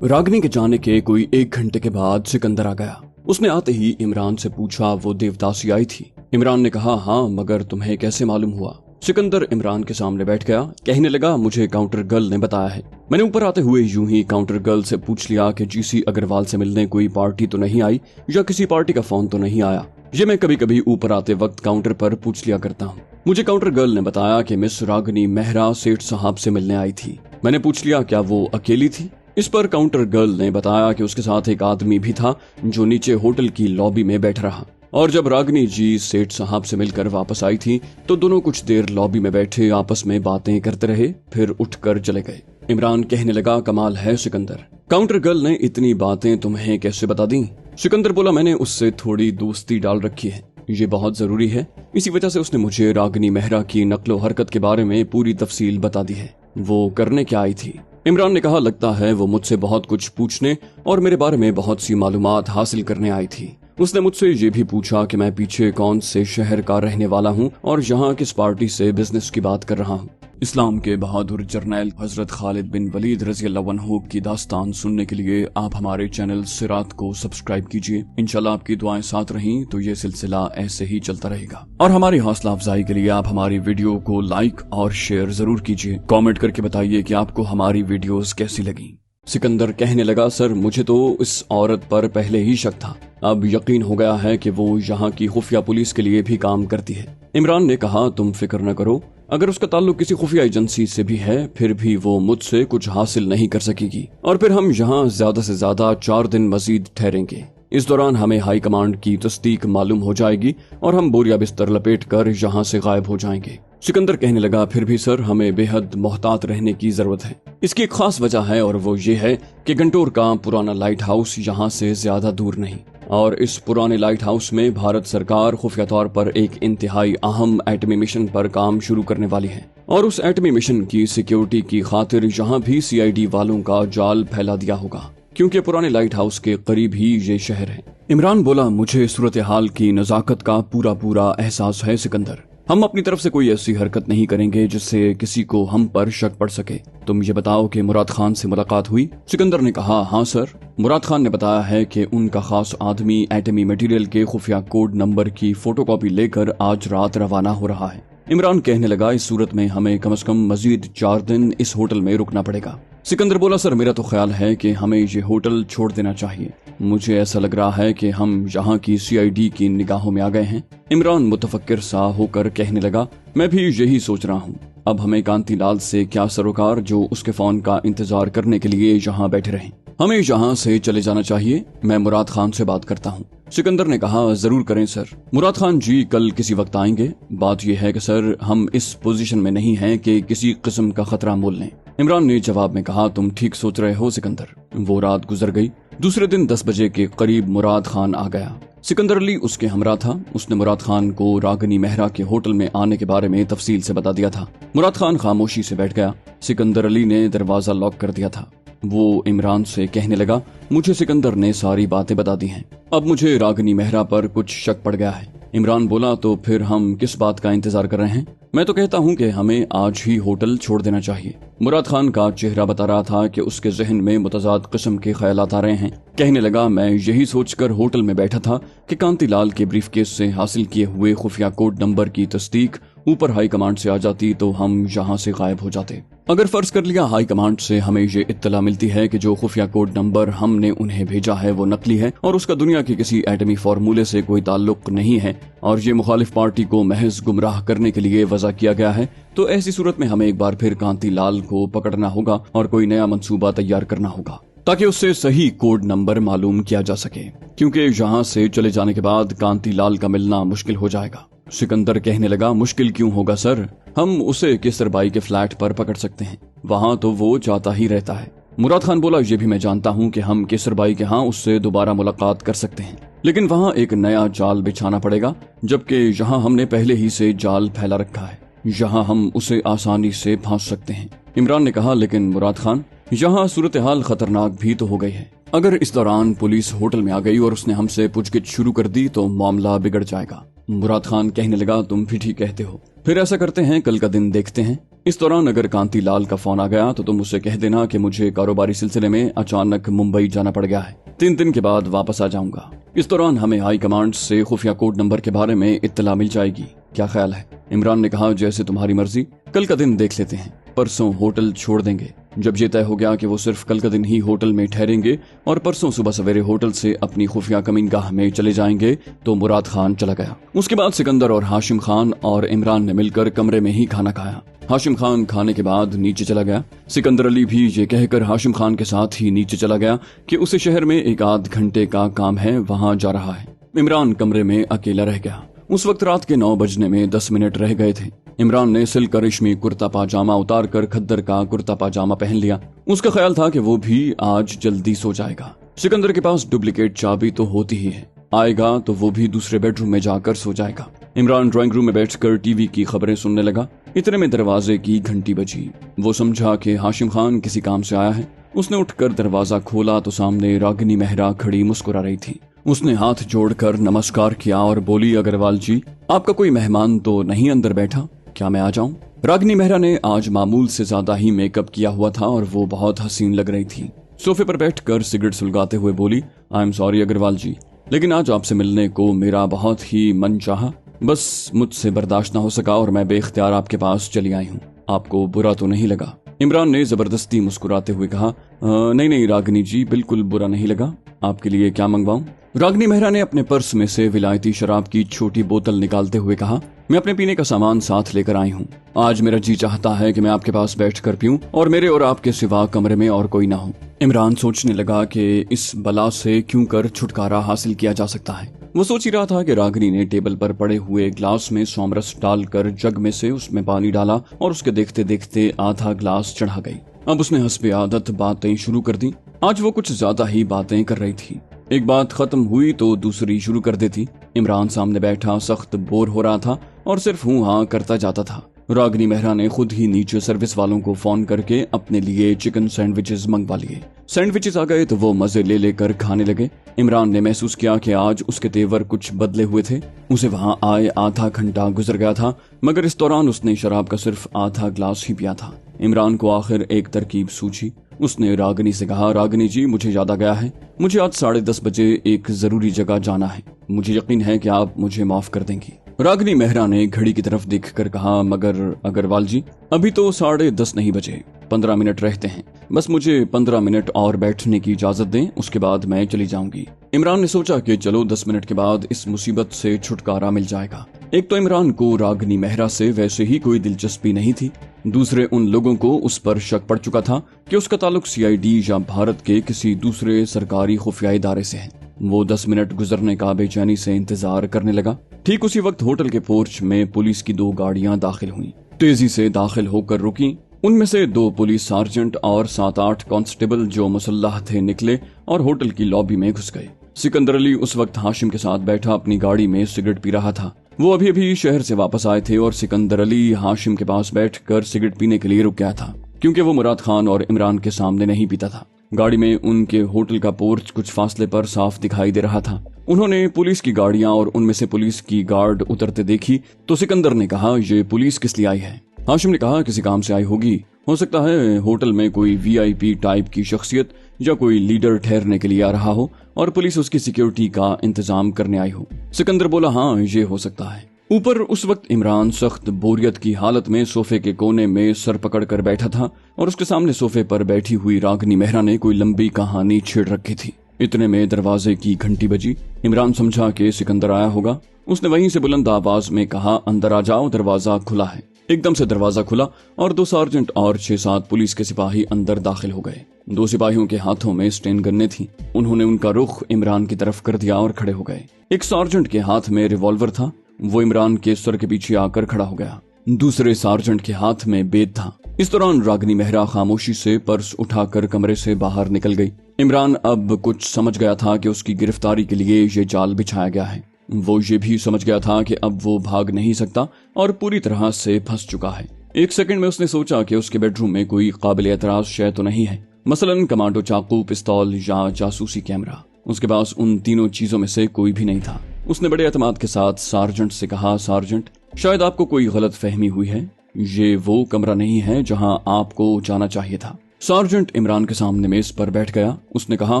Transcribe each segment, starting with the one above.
रागनी के जाने के कोई 1 घंटे के बाद सिकंदर आ गया। उसने आते ही इमरान से पूछा वो देवदासी आई थी। इमरान ने कहा हाँ, मगर तुम्हें कैसे मालूम हुआ? सिकंदर इमरान के सामने बैठ गया, कहने लगा मुझे काउंटर गर्ल ने बताया है। मैंने ऊपर आते हुए यूं ही काउंटर गर्ल से पूछ लिया कि जीसी अग्रवाल से मिलने कोई पार्टी तो नहीं आई या किसी पार्टी का फोन तो नहीं आया। ये मैं कभी कभी ऊपर आते वक्त काउंटर पर पूछ लिया करता हूँ। मुझे काउंटर गर्ल ने बताया कि मिस रागनी मेहरा सेठ साहब से मिलने आई थी। मैंने पूछ लिया क्या वो अकेली थी? इस पर काउंटर गर्ल ने बताया कि उसके साथ एक आदमी भी था जो नीचे होटल की लॉबी में बैठ रहा, और जब रागनी जी सेठ साहब से मिलकर वापस आई थी तो दोनों कुछ देर लॉबी में बैठे आपस में बातें करते रहे, फिर उठकर चले गए। इमरान कहने लगा कमाल है सिकंदर, काउंटर गर्ल ने इतनी बातें तुम्हें कैसे बता दी? सिकंदर बोला मैंने उससे थोड़ी दोस्ती डाल रखी है, ये बहुत जरूरी है, इसी वजह से उसने मुझे रागनी मेहरा की नक्लो हरकत के बारे में पूरी तफसील बता दी है। वो करने क्या आई थी? इमरान ने कहा लगता है वो मुझसे बहुत कुछ पूछने और मेरे बारे में बहुत सी मालूमात हासिल करने आई थी। उसने मुझसे ये भी पूछा कि मैं पीछे कौन से शहर का रहने वाला हूँ और यहाँ किस पार्टी से बिजनेस की बात कर रहा हूँ। इस्लाम के बहादुर जर्नैल हजरत खालिद बिन वलीद रज़ियल्लाहु अन्हु की दास्तान सुनने के लिए आप हमारे चैनल सिरात को सब्सक्राइब कीजिए। इंशाल्लाह आपकी दुआएं साथ रहीं तो ये सिलसिला ऐसे ही चलता रहेगा। और हमारी हौसला अफजाई के लिए आप हमारी वीडियो को लाइक और शेयर जरूर कीजिए। कमेंट करके बताइए कि आपको हमारी वीडियोस कैसी लगी। सिकंदर कहने लगा सर मुझे तो इस औरत पर पहले ही शक था, अब यकीन हो गया है कि वो यहाँ की खुफिया पुलिस के लिए भी काम करती है। इमरान ने कहा तुम फिक्र न करो, अगर उसका ताल्लुक किसी खुफिया एजेंसी से भी है फिर भी वो मुझसे कुछ हासिल नहीं कर सकेगी, और फिर हम यहाँ ज्यादा से ज्यादा 4 दिन मजीद ठहरेंगे। इस दौरान हमें हाई कमांड की तस्दीक मालूम हो जाएगी और हम बोरिया बिस्तर लपेट कर यहाँ से गायब हो जाएंगे। सिकंदर कहने लगा फिर भी सर हमें बेहद मोहतात रहने की जरूरत है। इसकी एक खास वजह है और वो ये है कि गंटोर का पुराना लाइट हाउस यहाँ से ज्यादा दूर नहीं, और इस पुराने लाइट हाउस में भारत सरकार खुफिया तौर पर एक इंतहाई अहम एटमी मिशन पर काम शुरू करने वाली है, और उस एटमी मिशन की सिक्योरिटी की खातिर यहाँ भी सीआईडी वालों का जाल फैला दिया होगा, क्योंकि पुराने लाइट हाउस के करीब ही ये शहर है। इमरान बोला मुझे सूरत हाल की नजाकत का पूरा पूरा एहसास है सिकंदर, हम अपनी तरफ से कोई ऐसी हरकत नहीं करेंगे जिससे किसी को हम पर शक पड़ सके। तुम ये बताओ कि मुराद खान से मुलाकात हुई? सिकंदर ने कहा हाँ सर, मुराद खान ने बताया है कि उनका खास आदमी एटमी मटेरियल के खुफिया कोड नंबर की फोटोकॉपी लेकर आज रात रवाना हो रहा है। इमरान कहने लगा इस सूरत में हमें कम से कम मजीद 4 दिन इस होटल में रुकना पड़ेगा। सिकंदर बोला सर मेरा तो ख्याल है कि हमें ये होटल छोड़ देना चाहिए, मुझे ऐसा लग रहा है कि हम यहाँ की सीआईडी की निगाहों में आ गए हैं। इमरान मुतफक्किर सा होकर कहने लगा मैं भी यही सोच रहा हूँ, अब हमें कांतिलाल से क्या सरोकार जो उसके फोन का इंतजार करने के लिए यहाँ बैठे रहें, हमें यहाँ से चले जाना चाहिए। मैं मुराद खान से बात करता हूँ। सिकंदर ने कहा जरूर करें सर, मुराद खान जी कल किसी वक्त आएंगे। बात यह है कि सर हम इस पोजीशन में नहीं हैं कि किसी किस्म का खतरा मोल लें। इमरान ने जवाब में कहा तुम ठीक सोच रहे हो सिकंदर। वो रात गुजर गई। दूसरे दिन 10 बजे के करीब मुराद खान आ गया। सिकंदर अली उसके हमरा था। उसने मुराद खान को रागनी मेहरा के होटल में आने के बारे में तफसील से बता दिया था। मुराद खान खामोशी से बैठ गया। सिकंदर अली ने दरवाजा लॉक कर दिया था। वो इमरान से कहने लगा मुझे सिकंदर ने सारी बातें बता दी हैं, अब मुझे रागनी मेहरा पर कुछ शक पड़ गया है। इमरान बोला तो फिर हम किस बात का इंतजार कर रहे हैं? मैं तो कहता हूँ कि हमें आज ही होटल छोड़ देना चाहिए। मुराद खान का चेहरा बता रहा था कि उसके जहन में मुतजाद किस्म के ख्यालात आ रहे हैं। कहने लगा मैं यही सोचकर होटल में बैठा था कि कांतिलाल के ब्रीफकेस से हासिल किए हुए खुफिया कोड नंबर की तस्दीक ऊपर हाई कमांड से आ जाती तो हम यहाँ से गायब हो जाते। अगर फर्ज कर लिया हाई कमांड से हमें ये इत्तला मिलती है कि जो खुफिया कोड नंबर हमने उन्हें भेजा है वो नकली है और उसका दुनिया के किसी एटमी फार्मूले से कोई ताल्लुक नहीं है और ये मुखालिफ पार्टी को महज गुमराह करने के लिए वजह किया गया है, तो ऐसी सूरत में हमें एक बार फिर कांतिलाल को पकड़ना होगा और कोई नया मंसूबा तैयार करना होगा ताकि उससे सही कोड नंबर मालूम किया जा सके, क्योंकि यहाँ से चले जाने के बाद कांतिलाल का मिलना मुश्किल हो जाएगा। सिकंदर कहने लगा मुश्किल क्यों होगा सर, हम उसे केसर बाई के फ्लैट पर पकड़ सकते हैं, वहाँ तो वो जाता ही रहता है। मुराद खान बोला ये भी मैं जानता हूँ कि हम केसर बाई के यहाँ उससे दोबारा मुलाकात कर सकते हैं, लेकिन वहाँ एक नया जाल बिछाना पड़ेगा, जबकि यहाँ हमने पहले ही से जाल फैला रखा है, यहाँ हम उसे आसानी से फांस सकते हैं। इमरान ने कहा लेकिन मुराद खान यहाँ सूरत हाल खतरनाक भी तो हो गई है, अगर इस दौरान पुलिस होटल में आ गई और उसने हमसे पूछगिछ शुरू कर दी तो मामला बिगड़ जाएगा। मुराद खान कहने लगा तुम भी ठीक कहते हो, फिर ऐसा करते हैं कल का दिन देखते हैं। इस दौरान अगर कांति लाल का फोन आ गया तो तुम उससे कह देना कि मुझे कारोबारी सिलसिले में अचानक मुंबई जाना पड़ गया है, 3 दिन के बाद वापस आ जाऊंगा। इस दौरान हमें हाई कमांड से खुफिया कोड नंबर के बारे में इत्तला मिल जाएगी, क्या ख्याल है? इमरान ने कहा, जैसे तुम्हारी मर्जी, कल का दिन देख लेते हैं, परसों होटल छोड़ देंगे। जब ये तय हो गया कि वो सिर्फ कल का दिन ही होटल में ठहरेंगे और परसों सुबह सवेरे होटल से अपनी खुफिया कमीनगाह में चले जाएंगे, तो मुराद खान चला गया। उसके बाद सिकंदर और हाशिम खान और इमरान ने मिलकर कमरे में ही खाना खाया। हाशिम खान खाने के बाद नीचे चला गया। सिकंदर अली भी ये कहकर हाशिम खान के साथ ही नीचे चला गया कि उसे शहर में 1 घंटे का काम है, वहां जा रहा है। इमरान कमरे में अकेला रह गया। उस वक्त रात के 9 बजने में 10 मिनट रह गए थे। इमरान ने सिल्क का रेशमी कुर्ता पाजामा उतार कर खद्दर का कुर्ता पाजामा पहन लिया। उसका ख्याल था कि वो भी आज जल्दी सो जाएगा। सिकंदर के पास डुप्लीकेट चाबी तो होती ही है, आएगा तो वो भी दूसरे बेडरूम में जाकर सो जाएगा। इमरान ड्राइंग रूम में बैठकर टीवी की खबरें सुनने लगा। इतने में दरवाजे की घंटी बजी। वो समझा कि हाशिम खान किसी काम से आया है। उसने उठकर दरवाजा खोला तो सामने रागिनी मेहरा खड़ी मुस्कुरा रही थी। उसने हाथ जोड़कर नमस्कार किया और बोली, अग्रवाल जी, आपका कोई मेहमान तो नहीं अंदर बैठा, क्या मैं आ जाऊं? रागिनी मेहरा ने आज मामूल से ज्यादा ही मेकअप किया हुआ था और वो बहुत हसीन लग रही थी। सोफे पर बैठकर सिगरेट सुलगाते हुए बोली, आई एम सॉरी अग्रवाल जी, लेकिन आज आपसे मिलने को मेरा बहुत ही मन चाहा, बस मुझसे बर्दाश्त न हो सका और मैं बेख्तियार आपके पास चली आई हूँ। आपको बुरा तो नहीं लगा? इमरान ने जबरदस्ती मुस्कुराते हुए कहा, नहीं रागिनी जी, बिल्कुल बुरा नहीं लगा। आपके लिए क्या मंगवाऊं? रागिनी मेहरा ने अपने पर्स में से विलायती शराब की छोटी बोतल निकालते हुए कहा, मैं अपने पीने का सामान साथ लेकर आई हूँ। आज मेरा जी चाहता है कि मैं आपके पास बैठकर पीऊं और मेरे और आपके सिवा कमरे में और कोई ना हो। इमरान सोचने लगा कि इस बला से क्यों कर छुटकारा हासिल किया जा सकता है। वो सोच ही रहा था कि रागिनी ने टेबल पर पड़े हुए ग्लास में सोमरस डालकर जग में से उसमें पानी डाला और उसके देखते देखते आधा ग्लास चढ़ा गई। अब उसने हस्बे आदत बातें शुरू कर दी। आज वो कुछ ज्यादा ही बातें कर रही थी। एक बात खत्म हुई तो दूसरी शुरू कर देती। इमरान सामने बैठा सख्त बोर हो रहा था और सिर्फ हूँ हाँ करता जाता था। रागिनी मेहरा ने खुद ही नीचे सर्विस वालों को फोन करके अपने लिए चिकन सैंडविचेस मंगवा लिए। सैंडविचेस आ गए तो वो मजे ले लेकर खाने लगे। इमरान ने महसूस किया कि आज उसके तेवर कुछ बदले हुए थे। उसे वहां आए आधा घंटा गुजर गया था, मगर इस दौरान उसने शराब का सिर्फ आधा ग्लास ही पिया था। इमरान को आखिर एक तरकीब सूझी। उसने रागिनी से कहा, रागिनी जी, मुझे याद आ गया है, मुझे आज 10:30 बजे एक जरूरी जगह जाना है। मुझे यकीन है कि आप मुझे माफ कर देंगी। रागिनी मेहरा ने घड़ी की तरफ देखकर कहा, मगर अग्रवाल जी, अभी तो 10:30 नहीं बजे, 15 मिनट रहते हैं, बस मुझे 15 मिनट और बैठने की इजाजत दें, उसके बाद मैं चली जाऊंगी। इमरान ने सोचा कि चलो 10 मिनट के बाद इस मुसीबत से छुटकारा मिल जाएगा। एक तो इमरान को रागिनी मेहरा से वैसे ही कोई दिलचस्पी नहीं थी, दूसरे उन लोगों को उस पर शक पड़ चुका था कि उसका ताल्लुक सीआईडी या भारत के किसी दूसरे सरकारी खुफिया इदारे से है। वो 10 मिनट गुजरने का बेचैनी से इंतजार करने लगा। ठीक उसी वक्त होटल के पोर्च में पुलिस की 2 गाड़ियां दाखिल हुईं। तेजी से दाखिल होकर रुकी। उनमें से 2 पुलिस सार्जेंट और 7-8 कांस्टेबल जो मुसल्लाह थे निकले और होटल की लॉबी में घुस गए। सिकंदर अली उस वक्त हाशिम के साथ बैठा अपनी गाड़ी में सिगरेट पी रहा था। वो अभी अभी शहर से वापस आए थे और सिकंदर अली हाशिम के पास बैठकर सिगरेट पीने के लिए रुक गया था, क्योंकि वो मुराद खान और इमरान के सामने नहीं पीता था। गाड़ी में उनके होटल का पोर्च कुछ फासले पर साफ दिखाई दे रहा था। उन्होंने पुलिस की गाड़ियां और उनमें से पुलिस की गार्ड उतरते देखी तो सिकंदर ने कहा, ये पुलिस किस लिए आई है? हाशिम ने कहा, किसी काम से आई होगी, हो सकता है होटल में कोई वीआईपी टाइप की शख्सियत या कोई लीडर ठहरने के लिए आ रहा हो और पुलिस उसकी सिक्योरिटी का इंतजाम करने आई हो। सिकंदर बोला, हाँ ये हो सकता है। ऊपर उस वक्त इमरान सख्त बोरियत की हालत में सोफे के कोने में सर पकड़ कर बैठा था और उसके सामने सोफे पर बैठी हुई रागिनी मेहरा ने कोई लंबी कहानी छेड़ रखी थी। इतने में दरवाजे की घंटी बजी। इमरान समझा कि सिकंदर आया होगा। उसने वहीं से बुलंद आवाज में कहा, अंदर आ जाओ, दरवाजा खुला है। एकदम से दरवाजा खुला और 2 सार्जेंट और 6-7 पुलिस के सिपाही अंदर दाखिल हो गए। 2 सिपाहियों के हाथों में स्टेन गन्ने थी। उन्होंने उनका रुख इमरान की तरफ कर दिया और खड़े हो गए। एक सार्जेंट के हाथ में रिवॉल्वर था। वो इमरान के सर के पीछे आकर खड़ा हो गया। दूसरे सार्जेंट के हाथ में बेद था। इस दौरान रागिनी मेहरा खामोशी से पर्स उठाकर कमरे से बाहर निकल गई। इमरान अब कुछ समझ गया था कि उसकी गिरफ्तारी के लिए ये जाल बिछाया गया है। वो ये भी समझ गया था कि अब वो भाग नहीं सकता और पूरी तरह से फंस चुका है। एक सेकंड में उसने सोचा कि उसके बेडरूम में कोई काबिल एतराज शय तो नहीं है, मसलन कमांडो चाकू, पिस्तौल या जासूसी कैमरा। उसके पास उन तीनों चीजों में से कोई भी नहीं था। उसने बड़े एतमाद के साथ सार्जेंट से कहा, सार्जेंट, शायद आपको कोई गलत फहमी हुई है। یہ وہ کمرہ نہیں ہے جہاں آپ کو جانا چاہیے تھا۔ سارجنٹ عمران کے سامنے میز پر بیٹھ گیا۔ اس نے کہا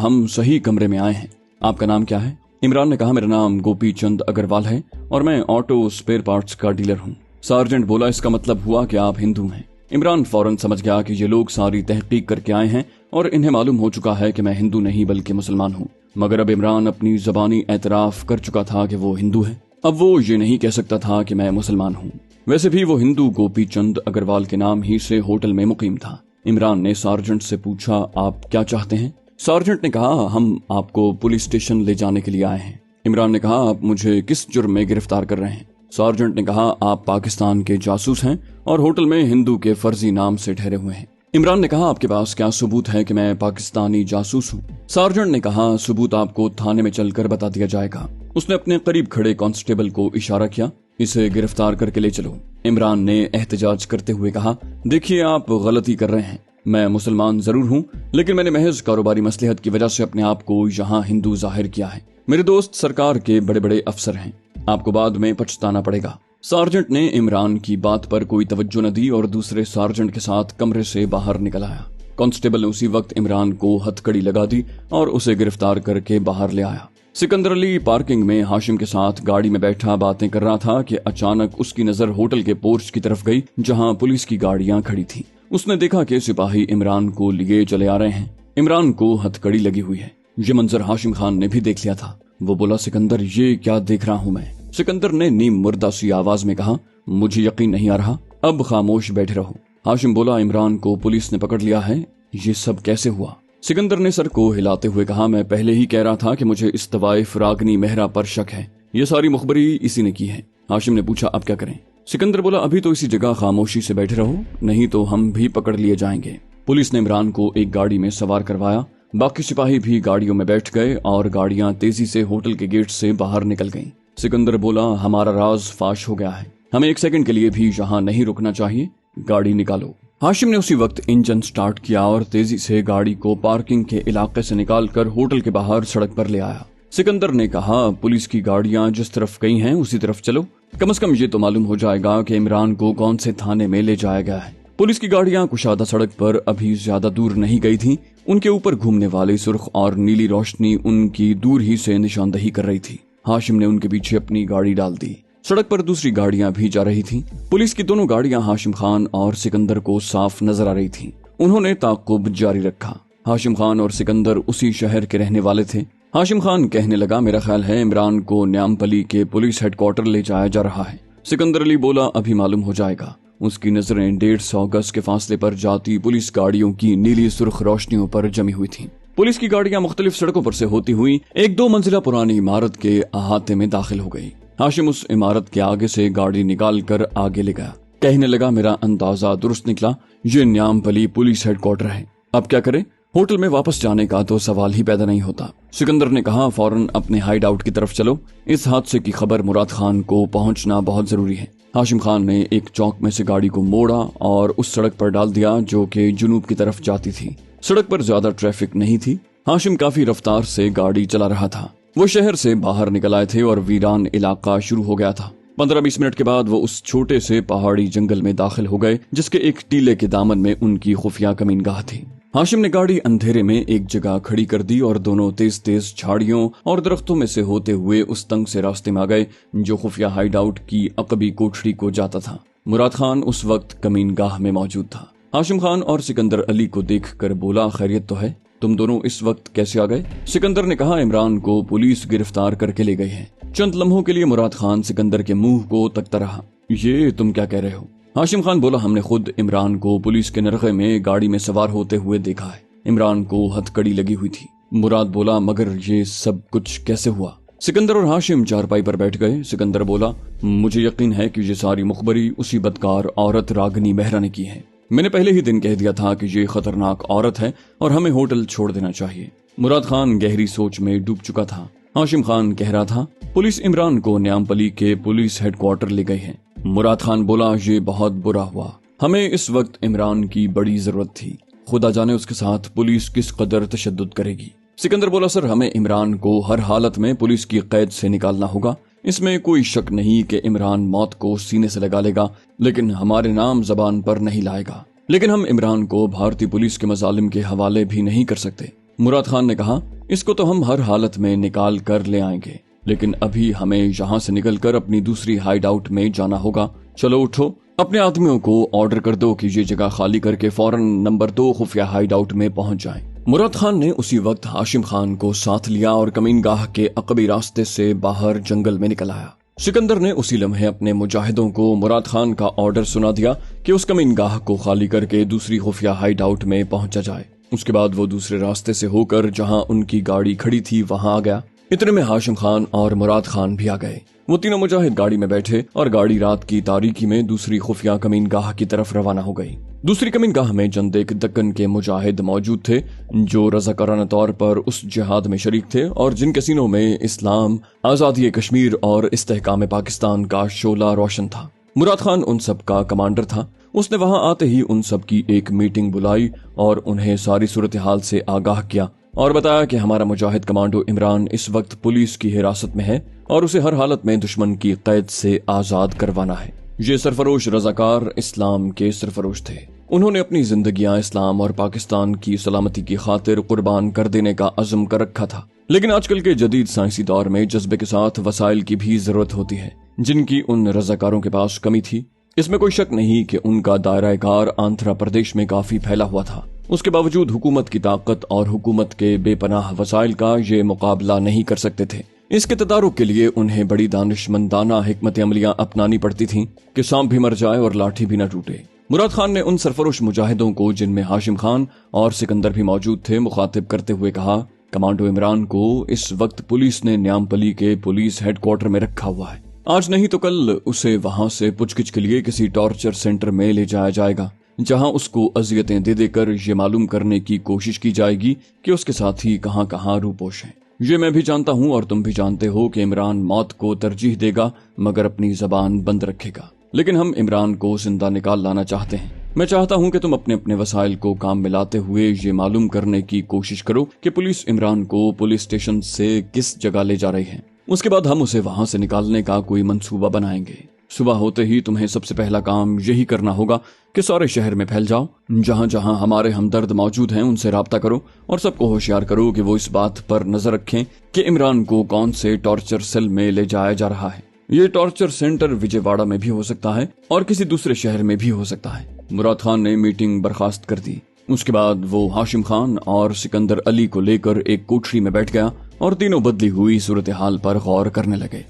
ہم صحیح کمرے میں آئے ہیں۔ آپ کا نام کیا ہے؟ عمران نے کہا میرا نام گوپی چند اگروال ہے اور میں آٹو اسپیئر پارٹس کا ڈیلر ہوں۔ سارجنٹ بولا اس کا مطلب ہوا کہ آپ ہندو ہیں۔ عمران فوراً سمجھ گیا کہ یہ لوگ ساری تحقیق کر کے آئے ہیں اور انہیں معلوم ہو چکا ہے کہ میں ہندو نہیں بلکہ مسلمان ہوں، مگر اب عمران اپنی زبانی اعتراف کر چکا تھا کہ وہ ہندو ہے۔ اب وہ یہ نہیں کہہ سکتا تھا کہ میں مسلمان ہوں۔ ویسے بھی وہ ہندو گوپی چند اگروال کے نام ہی سے ہوٹل میں مقیم تھا۔ عمران نے سارجنٹ سے پوچھا آپ کیا چاہتے ہیں؟ سارجنٹ نے کہا ہم آپ کو پولیس اسٹیشن لے جانے کے لیے آئے ہیں۔ عمران نے کہا آپ مجھے کس جرم میں گرفتار کر رہے ہیں؟ سارجنٹ نے کہا آپ پاکستان کے جاسوس ہیں اور ہوٹل میں ہندو کے فرضی نام سے ٹھہرے ہوئے ہیں۔ عمران نے کہا آپ کے پاس کیا ثبوت ہے کہ میں پاکستانی جاسوس ہوں؟ سارجنٹ نے کہا ثبوت آپ کو تھانے میں چل کر بتا دیا جائے گا۔ اس نے اپنے قریب کھڑے کانسٹیبل کو اشارہ کیا، اسے گرفتار کر کے لے چلو۔ عمران نے احتجاج کرتے ہوئے کہا دیکھیے آپ غلطی کر رہے ہیں، میں مسلمان ضرور ہوں لیکن میں نے محض کاروباری مصلحت کی وجہ سے اپنے آپ کو یہاں ہندو ظاہر کیا ہے۔ میرے دوست سرکار کے بڑے بڑے افسر ہیں، آپ کو بعد میں پچھتانا پڑے گا۔ سارجنٹ نے عمران کی بات پر کوئی توجہ نہ دی اور دوسرے سارجنٹ کے ساتھ کمرے سے باہر نکل آیا۔ کانسٹیبل نے اسی وقت عمران کو ہتھکڑی لگا دی اور اسے گرفتار کر کے باہر لے آیا۔ سکندر علی پارکنگ میں ہاشم کے ساتھ گاڑی میں بیٹھا باتیں کر رہا تھا کہ اچانک اس کی نظر ہوٹل کے پورچ کی طرف گئی جہاں پولیس کی گاڑیاں کھڑی تھیں۔ اس نے دیکھا کہ سپاہی عمران کو لیے چلے آ رہے ہیں۔ عمران کو ہتھکڑی لگی ہوئی ہے۔ یہ منظر ہاشم خان نے بھی دیکھ لیا تھا۔ وہ بولا سکندر یہ کیا دیکھ رہا ہوں میں؟ سکندر نے نیم مردہ سی آواز میں کہا مجھے یقین نہیں آ رہا، اب خاموش بیٹھے رہو۔ ہاشم بولا عمران کو پولیس نے پکڑ لیا ہے، یہ سب کیسے ہوا؟ سکندر نے سر کو ہلاتے ہوئے کہا میں پہلے ہی کہہ رہا تھا کہ مجھے استوائے فراگنی مہرا پر شک ہے، یہ ساری مخبری اسی نے کی ہے۔ ہاشم نے پوچھا اب کیا کریں؟ سکندر بولا ابھی تو اسی جگہ خاموشی سے بیٹھے رہو، نہیں تو ہم بھی پکڑ لیے جائیں گے۔ پولیس نے عمران کو ایک گاڑی میں سوار کروایا، باقی سپاہی بھی گاڑیوں میں بیٹھ گئے اور گاڑیاں تیزی سے ہوٹل کے گیٹ سے باہر نکل گئیں۔ سکندر بولا ہمارا راز فاش ہو گیا ہے، ہمیں ایک سیکنڈ کے لیے بھی یہاں نہیں رکنا چاہیے، گاڑی نکالو۔ ہاشم نے اسی وقت انجن سٹارٹ کیا اور تیزی سے گاڑی کو پارکنگ کے علاقے سے نکال کر ہوٹل کے باہر سڑک پر لے آیا۔ سکندر نے کہا پولیس کی گاڑیاں جس طرف گئی ہیں اسی طرف چلو، کم از کم یہ تو معلوم ہو جائے گا کہ عمران کو کون سے تھانے میں لے جایا گیا ہے۔ پولیس کی گاڑیاں کشادہ سڑک پر ابھی زیادہ دور نہیں گئی تھیں، ان کے اوپر گھومنے والی سرخ اور نیلی روشنی ان کی دور ہی سے نشاندہی کر رہی تھی۔ ہاشم نے ان کے پیچھے اپنی گاڑی ڈال دی۔ سڑک پر دوسری گاڑیاں بھی جا رہی تھیں۔ پولیس کی دونوں گاڑیاں ہاشم خان اور سکندر کو صاف نظر آ رہی تھیں۔ انہوں نے تعاقب جاری رکھا۔ ہاشم خان اور سکندر اسی شہر کے رہنے والے تھے۔ ہاشم خان کہنے لگا میرا خیال ہے عمران کو نیامپلی کے پولیس ہیڈ کوارٹر لے جایا جا رہا ہے۔ سکندر علی بولا ابھی معلوم ہو جائے گا۔ اس کی نظریں 150 گز کے فاصلے پر جاتی پولیس گاڑیوں کی نیلی سرخ روشنیوں پر جمی ہوئی تھیں۔ پولیس کی گاڑیاں مختلف سڑکوں پر سے ہوتی ہوئی ایک 2 منزلہ پرانی عمارت کے احاطے میں داخل ہو گئی۔ ہاشم اس عمارت کے آگے سے گاڑی نکال کر آگے لے گیا۔ کہنے لگا میرا اندازہ درست نکلا، یہ نیامپلی پولیس ہیڈ کوارٹر ہے، اب کیا کرے؟ ہوٹل میں واپس جانے کا تو سوال ہی پیدا نہیں ہوتا۔ سکندر نے کہا فوراً اپنے ہائیڈ آؤٹ کی طرف چلو، اس حادثے کی خبر مراد خان کو پہنچنا بہت ضروری ہے۔ ہاشم خان نے ایک چوک میں سے گاڑی کو موڑا اور اس سڑک پر ڈال دیا جو کہ جنوب کی طرف جاتی تھی۔ سڑک پر زیادہ ٹریفک نہیں تھی۔ ہاشم کافی رفتار سے گاڑی چلا رہا تھا۔ وہ شہر سے باہر نکل آئے تھے اور ویران علاقہ شروع ہو گیا تھا۔ 15-20 منٹ کے بعد وہ اس چھوٹے سے پہاڑی جنگل میں داخل ہو گئے جس کے ایک ٹیلے کے دامن میں ان کی خفیہ کمین گاہ تھی۔ ہاشم نے گاڑی اندھیرے میں ایک جگہ کھڑی کر دی اور دونوں تیز تیز جھاڑیوں اور درختوں میں سے ہوتے ہوئے اس تنگ سے راستے میں آ گئے جو خفیہ ہائیڈ آؤٹ کی عقبی کوٹھڑی کو جاتا تھا۔ مراد خان اس وقت کمین گاہ میں موجود تھا۔ ہاشم خان اور سکندر علی کو دیکھ کر بولا خیریت تو ہے؟ تم دونوں اس وقت کیسے آ گئے؟ سکندر نے کہا عمران کو پولیس گرفتار کر کے لے گئی ہے۔ چند لمحوں کے لیے مراد خان سکندر کے منہ کو تکتا رہا۔ یہ تم کیا کہہ رہے ہو؟ ہاشم خان بولا ہم نے خود عمران کو پولیس کے نرغے میں گاڑی میں سوار ہوتے ہوئے دیکھا ہے، عمران کو ہتھکڑی لگی ہوئی تھی۔ مراد بولا مگر یہ سب کچھ کیسے ہوا؟ سکندر اور ہاشم چارپائی پر بیٹھ گئے۔ سکندر بولا مجھے یقین ہے کہ یہ ساری مخبری اسی بدکار عورت راگنی مہرا نے کی ہے۔ میں نے پہلے ہی دن کہہ دیا تھا کہ یہ خطرناک عورت ہے اور ہمیں ہوٹل چھوڑ دینا چاہیے۔ مراد خان گہری سوچ میں ڈوب چکا تھا۔ ہاشم خان کہہ رہا تھا پولیس عمران کو نیامپلی کے پولیس ہیڈ کوارٹر لے گئی ہے۔ مراد خان بولا یہ بہت برا ہوا، ہمیں اس وقت عمران کی بڑی ضرورت تھی، خدا جانے اس کے ساتھ پولیس کس قدر تشدد کرے گی۔ سکندر بولا سر ہمیں عمران کو ہر حالت میں پولیس کی قید سے نکالنا ہوگا، اس میں کوئی شک نہیں کہ عمران موت کو سینے سے لگا لے گا، لیکن ہمارے نام زبان پر نہیں لائے گا۔ لیکن ہم عمران کو بھارتی پولیس کے مظالم کے حوالے بھی نہیں کر سکتے۔ مراد خان نے کہا، اس کو تو ہم ہر حالت میں نکال کر لے آئیں گے، لیکن ابھی ہمیں یہاں سے نکل کر اپنی دوسری ہائیڈ آؤٹ میں جانا ہوگا۔ چلو اٹھو، اپنے آدمیوں کو آرڈر کر دو کہ یہ جگہ خالی کر کے فوراً نمبر 2 خفیہ ہائیڈ آؤٹ میں پہنچ جائیں۔ مراد خان نے اسی وقت ہاشم خان کو ساتھ لیا اور کمین گاہ کے عقبی راستے سے باہر جنگل میں نکل آیا۔ سکندر نے اسی لمحے اپنے مجاہدوں کو مراد خان کا آرڈر سنا دیا کہ اس کمین گاہ کو خالی کر کے دوسری خفیہ ہائیڈ آؤٹ میں پہنچا جائے۔ اس کے بعد وہ دوسرے راستے سے ہو کر جہاں ان کی گاڑی کھڑی تھی وہاں آ گیا۔ اتنے میں ہاشم خان اور مراد خان بھی آ گئے۔ وہ تینوں مجاہد گاڑی میں بیٹھے اور گاڑی رات کی تاریکی میں دوسری خفیہ کمین گاہ کی طرف روانہ ہو گئی۔ دوسری کمین گاہ میں چند ایک دکن کے مجاہد موجود تھے جو رضاکارانہ طور پر اس جہاد میں شریک تھے اور جن کے سینوں میں اسلام، آزادی کشمیر اور استحکام پاکستان کا شعلہ روشن تھا۔ مراد خان ان سب کا کمانڈر تھا۔ اس نے وہاں آتے ہی ان سب کی ایک میٹنگ بلائی اور انہیں ساری صورتحال سے آگاہ کیا اور بتایا کہ ہمارا مجاہد کمانڈو عمران اس وقت پولیس کی حراست میں ہے اور اسے ہر حالت میں دشمن کی قید سے آزاد کروانا ہے۔ یہ سرفروش رضاکار اسلام کے سرفروش تھے۔ انہوں نے اپنی زندگیاں اسلام اور پاکستان کی سلامتی کی خاطر قربان کر دینے کا عزم کر رکھا تھا، لیکن آج کل کے جدید سائنسی دور میں جذبے کے ساتھ وسائل کی بھی ضرورت ہوتی ہے، جن کی ان رضاکاروں کے پاس کمی تھی۔ اس میں کوئی شک نہیں کہ ان کا دائرہ کار آندھرا پردیش میں کافی پھیلا ہوا تھا۔ اس کے باوجود حکومت کی طاقت اور حکومت کے بے پناہ وسائل کا یہ مقابلہ نہیں کر سکتے تھے۔ اس کے تدارک کے لیے انہیں بڑی دانش مندانہ حکمت عملیاں اپنانی پڑتی تھیں کہ سانپ بھی مر جائے اور لاٹھی بھی نہ ٹوٹے۔ مراد خان نے ان سرفروش مجاہدوں کو، جن میں ہاشم خان اور سکندر بھی موجود تھے، مخاطب کرتے ہوئے کہا، کمانڈو عمران کو اس وقت پولیس نے نیامپلی کے پولیس ہیڈ کوارٹر میں رکھا ہوا ہے۔ آج نہیں تو کل اسے وہاں سے پوچھ گچھ کے لیے کسی ٹارچر سینٹر میں لے جایا جائے گا، جہاں اس کو اذیتیں دے دے کر یہ معلوم کرنے کی کوشش کی جائے گی کہ اس کے ساتھی کہاں کہاں روپوش ہیں۔ یہ میں بھی جانتا ہوں اور تم بھی جانتے ہو کہ عمران موت کو ترجیح دے گا مگر اپنی زبان بند رکھے گا، لیکن ہم عمران کو زندہ نکال لانا چاہتے ہیں۔ میں چاہتا ہوں کہ تم اپنے اپنے وسائل کو کام میں لاتے ہوئے یہ معلوم کرنے کی کوشش کرو کہ پولیس عمران کو پولیس اسٹیشن سے کس جگہ لے جا رہی ہے۔ اس کے بعد ہم اسے وہاں سے نکالنے کا کوئی منصوبہ بنائیں گے۔ صبح ہوتے ہی تمہیں سب سے پہلا کام یہی کرنا ہوگا کہ سارے شہر میں پھیل جاؤ، جہاں جہاں ہمارے ہمدرد موجود ہیں ان سے رابطہ کرو اور سب کو ہوشیار کرو کہ وہ اس بات پر نظر رکھیں کہ عمران کو کون سے ٹارچر سیل میں لے جایا جا رہا ہے۔ یہ ٹارچر سینٹر وجے واڑہ میں بھی ہو سکتا ہے اور کسی دوسرے شہر میں بھی ہو سکتا ہے۔ مراد خان نے میٹنگ برخاست کر دی۔ اس کے بعد وہ ہاشم خان اور سکندر علی کو لے کر ایک کوٹری میں بیٹھ گیا اور تینوں بدلی ہوئی صورتحال پر غور کرنے لگے۔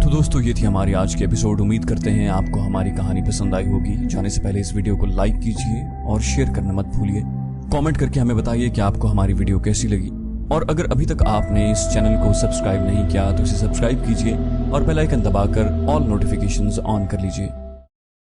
تو دوستو، یہ تھی ہماری آج کے ایپیسوڈ۔ امید کرتے ہیں آپ کو ہماری کہانی پسند آئی ہوگی۔ جانے سے پہلے اس ویڈیو کو لائک کیجئے اور شیئر کرنا مت بھولیے۔ کامنٹ کر کے ہمیں بتائیے کہ آپ کو ہماری ویڈیو کیسی لگی، اور اگر ابھی تک آپ نے اس چینل کو سبسکرائب نہیں کیا تو اسے سبسکرائب کیجئے اور بیل آئیکن دبا کر آل نوٹیفیکیشنز آن کر لیجئے۔